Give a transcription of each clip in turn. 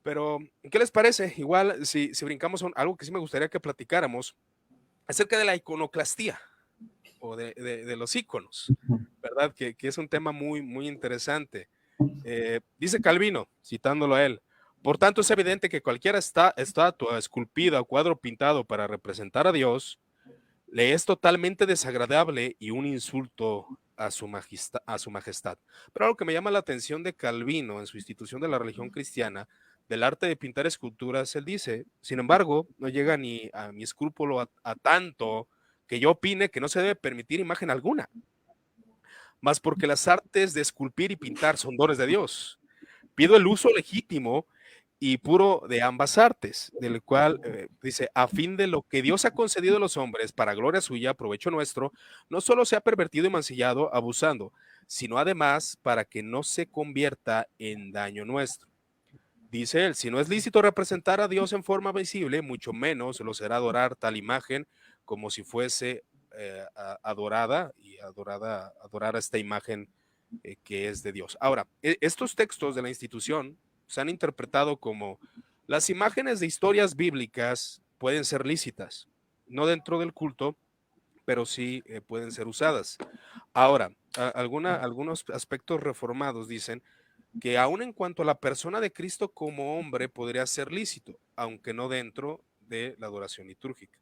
Pero, ¿qué les parece? Igual, si brincamos a algo que sí me gustaría que platicáramos acerca de la iconoclastía o de los íconos, ¿verdad? Que es un tema muy, muy interesante. Dice Calvino, citándolo a él, por tanto es evidente que cualquier estatua esculpida o cuadro pintado para representar a Dios le es totalmente desagradable y un insulto a su majestad. Pero algo que me llama la atención de Calvino en su institución de la religión cristiana, del arte de pintar esculturas, él dice, sin embargo, no llega ni a mi escrúpulo a tanto que yo opine que no se debe permitir imagen alguna, más porque las artes de esculpir y pintar son dones de Dios. Pido el uso legítimo y puro de ambas artes, del cual dice, a fin de lo que Dios ha concedido a los hombres para gloria suya, provecho nuestro, no solo se ha pervertido y mancillado abusando, sino además para que no se convierta en daño nuestro. Dice él, si no es lícito representar a Dios en forma visible, mucho menos lo será adorar tal imagen como si fuese adorada y adorar a esta imagen que es de Dios. Ahora, estos textos de la institución se han interpretado como las imágenes de historias bíblicas pueden ser lícitas, no dentro del culto, pero sí pueden ser usadas. Ahora, algunos aspectos reformados dicen que aun en cuanto a la persona de Cristo como hombre podría ser lícito, aunque no dentro de la adoración litúrgica.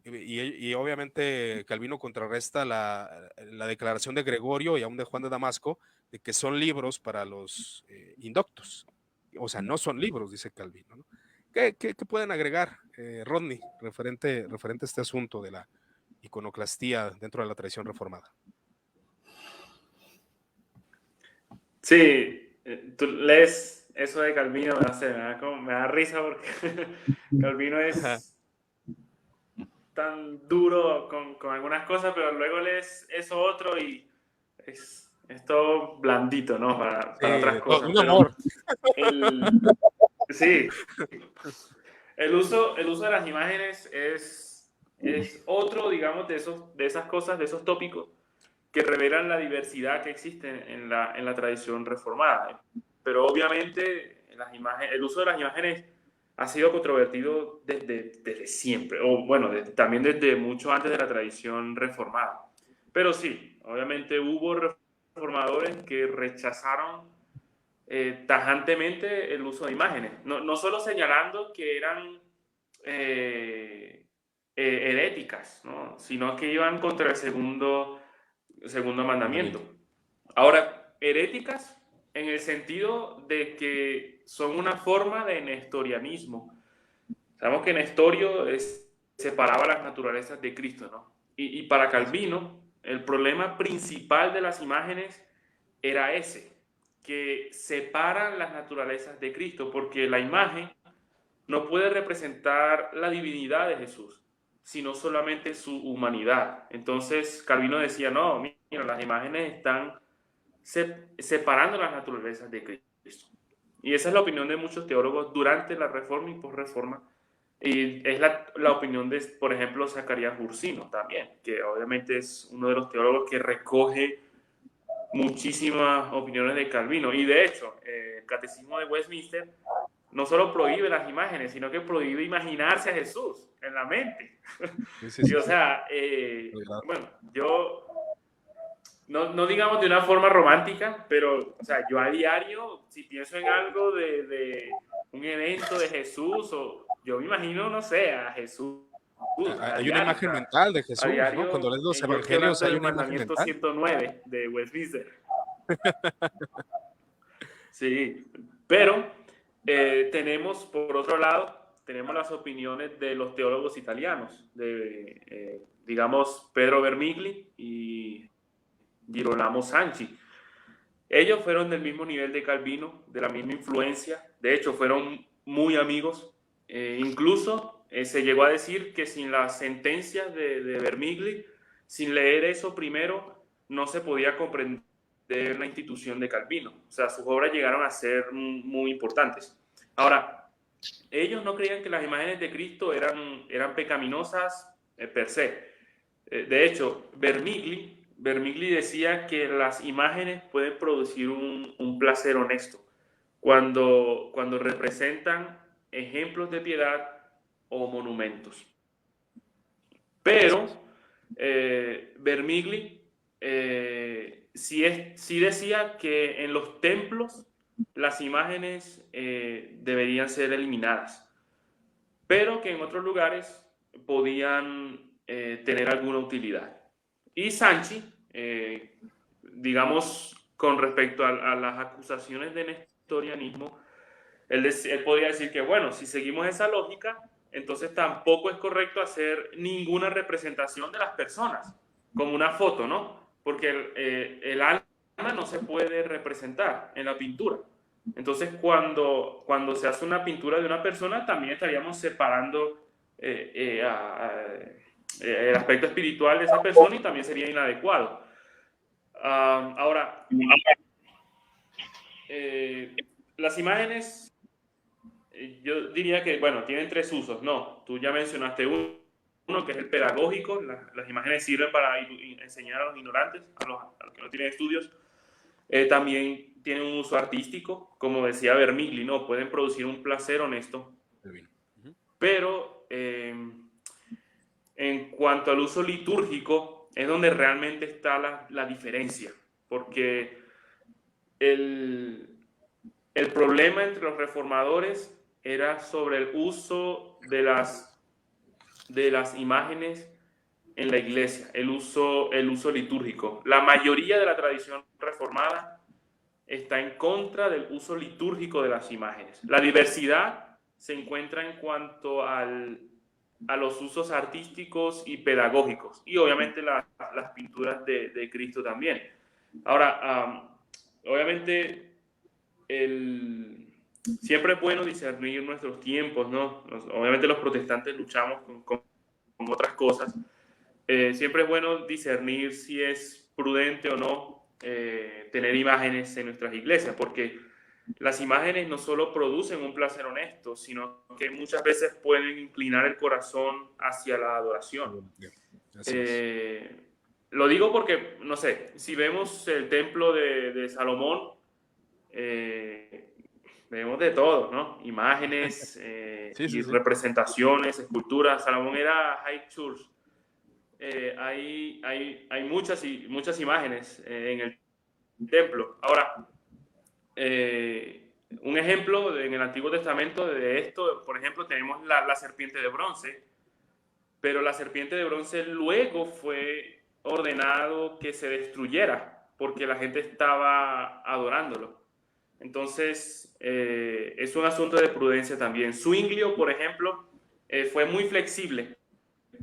Y obviamente Calvino contrarresta la declaración de Gregorio y aún de Juan de Damasco de que son libros para los indoctos. O sea, no son libros, dice Calvino, ¿no? ¿Qué pueden agregar, Rodney, referente a este asunto de la iconoclastía dentro de la tradición reformada? Sí, tú lees eso de Calvino, me da risa porque Calvino es tan duro con algunas cosas, pero luego lees eso otro y es todo blandito, ¿no? Para otras cosas. Un Pero amor. sí, el uso de las imágenes es otro, digamos, de esas cosas, de esos tópicos que revelan la diversidad que existe en la tradición reformada. Pero obviamente el uso de las imágenes ha sido controvertido desde siempre, o bueno, también desde mucho antes de la tradición reformada. Pero sí, obviamente hubo reformadores que rechazaron tajantemente el uso de imágenes, no solo señalando que eran heréticas, ¿no? Sino que iban contra el segundo mandamiento. Ahora, heréticas en el sentido de que son una forma de nestorianismo. Sabemos que Nestorio separaba las naturalezas de Cristo, ¿no? Y para Calvino, el problema principal de las imágenes era ese, que separan las naturalezas de Cristo, porque la imagen no puede representar la divinidad de Jesús, sino solamente su humanidad. Entonces Calvino decía, no, mira, las imágenes están separando las naturalezas de Cristo. Y esa es la opinión de muchos teólogos durante la Reforma y posreforma. Y es la opinión de, por ejemplo, Zacarías Ursino también, que obviamente es uno de los teólogos que recoge muchísimas opiniones de Calvino. Y de hecho, el Catecismo de Westminster no solo prohíbe las imágenes, sino que prohíbe imaginarse a Jesús en la mente. Y o sea, bueno, yo no digamos de una forma romántica, pero o sea, yo a diario, si pienso en algo de un evento de Jesús, o yo me imagino, no sé, a Jesús a Hay una diario. O imagen sea, mental de a Jesús, ¿no? Cuando diario, lees los yo estoy evangelios hablando hay del una imagen mandamiento mental. 109 de Westminster. Sí, pero tenemos, por otro lado, tenemos las opiniones de los teólogos italianos, digamos, Pedro Vermigli y Girolamo Sanchi. Ellos fueron del mismo nivel de Calvino, de la misma influencia, de hecho fueron muy amigos. Incluso se llegó a decir que sin las sentencias de Vermigli, sin leer eso primero, no se podía comprender la institución de Calvino. O sea, sus obras llegaron a ser muy importantes. Ahora, ellos no creían que las imágenes de Cristo eran pecaminosas per se. De hecho, Vermigli decía que las imágenes pueden producir un placer honesto, cuando representan ejemplos de piedad o monumentos. Pero Vermigli sí decía que en los templos las imágenes deberían ser eliminadas, pero que en otros lugares podían tener alguna utilidad. Y Sanchi, digamos, con respecto a las acusaciones de nestorianismo, él podría decir que, bueno, si seguimos esa lógica, entonces tampoco es correcto hacer ninguna representación de las personas, como una foto, ¿no? Porque el alma no se puede representar en la pintura. Entonces, cuando se hace una pintura de una persona, también estaríamos separando el aspecto espiritual de esa persona y también sería inadecuado. Ahora, las imágenes, yo diría que, bueno, tienen tres usos, ¿no? Tú ya mencionaste uno que es el pedagógico. Las imágenes sirven para enseñar a los ignorantes, a los que no tienen estudios. También tienen un uso artístico, como decía Vermigli, ¿no? Pueden producir un placer honesto. Pero en cuanto al uso litúrgico, es donde realmente está la diferencia, porque el problema entre los reformadores era sobre el uso de las imágenes en la iglesia, el uso litúrgico. La mayoría de la tradición reformada está en contra del uso litúrgico de las imágenes. La diversidad se encuentra en cuanto a los usos artísticos y pedagógicos, y obviamente las pinturas de Cristo también. Ahora, obviamente, siempre es bueno discernir nuestros tiempos, ¿no? Obviamente los protestantes luchamos con otras cosas. Siempre es bueno discernir si es prudente o no tener imágenes en nuestras iglesias, porque las imágenes no solo producen un placer honesto, sino que muchas veces pueden inclinar el corazón hacia la adoración. Lo digo porque, no sé, si vemos el templo de Salomón, vemos de todo, ¿no? Imágenes y representaciones, esculturas. Salomón era high church. Hay muchas imágenes en el templo. Ahora, un ejemplo en el Antiguo Testamento de esto, por ejemplo, tenemos la serpiente de bronce, pero la serpiente de bronce luego fue ordenado que se destruyera porque la gente estaba adorándolo. Entonces, es un asunto de prudencia también. Zwinglio, por ejemplo, fue muy flexible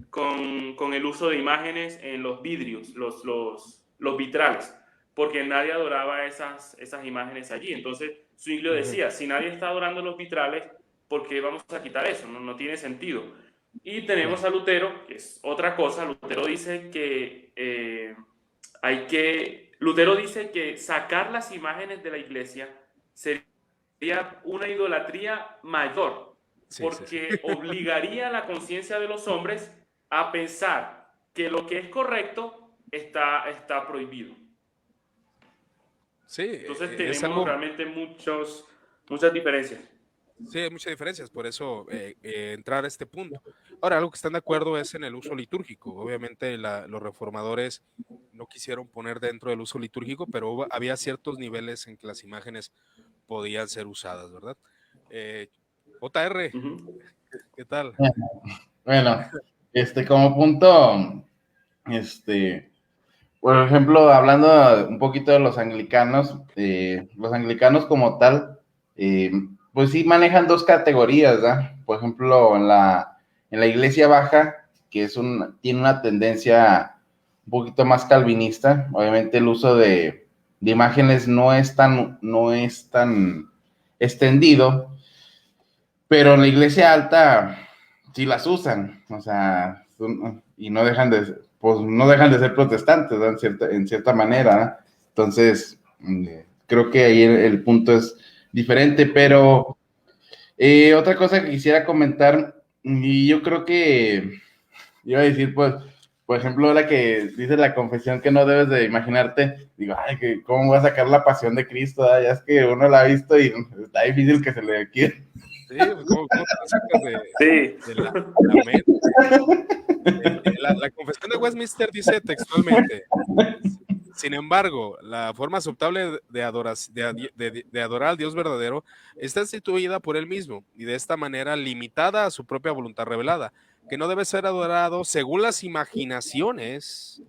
con el uso de imágenes en los vidrios, los vitrales, porque nadie adoraba esas imágenes allí. Entonces, Zwinglio decía, si nadie está adorando los vitrales, ¿por qué vamos a quitar eso? No tiene sentido. Y tenemos a Lutero, que es otra cosa. Lutero dice que Lutero dice que sacar las imágenes de la iglesia sería una idolatría mayor, porque obligaría a la conciencia de los hombres a pensar que lo que es correcto está prohibido. Sí, entonces tenemos realmente muchas diferencias. Sí, hay muchas diferencias, por eso entrar a este punto. Ahora, algo que están de acuerdo es en el uso litúrgico. Obviamente los reformadores no quisieron poner dentro del uso litúrgico, pero había ciertos niveles en que las imágenes podían ser usadas, ¿verdad? JR, ¿qué tal? Bueno, como punto, por ejemplo, hablando un poquito de los anglicanos como tal, pues sí manejan dos categorías, ¿verdad? Por ejemplo, en la iglesia baja, que tiene una tendencia un poquito más calvinista. Obviamente el uso de imágenes no es tan extendido, pero en la iglesia alta sí las usan, o sea, y no dejan de ser protestantes, ¿no? en cierta manera, ¿no? Entonces, creo que ahí el punto es diferente, pero otra cosa que quisiera comentar, y yo creo que iba a decir, pues, Por ejemplo, la que dice la confesión que no debes de imaginarte, digo, ay, que ¿cómo voy a sacar la pasión de Cristo? Ah? Ya es que uno la ha visto y está difícil que se le quiera. Sí, pues, ¿cómo te la sacas Sí. de la mente? La confesión de Westminster dice textualmente: sin embargo, la forma aceptable de adorar al Dios verdadero está instituida por él mismo y de esta manera limitada a su propia voluntad revelada, que no debe ser adorado según las imaginaciones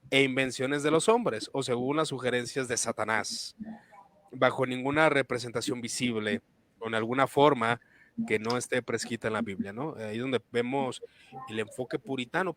e invenciones de los hombres o según las sugerencias de Satanás, bajo ninguna representación visible o en alguna forma que no esté prescrita en la Biblia, ¿no? Ahí donde vemos el enfoque puritano.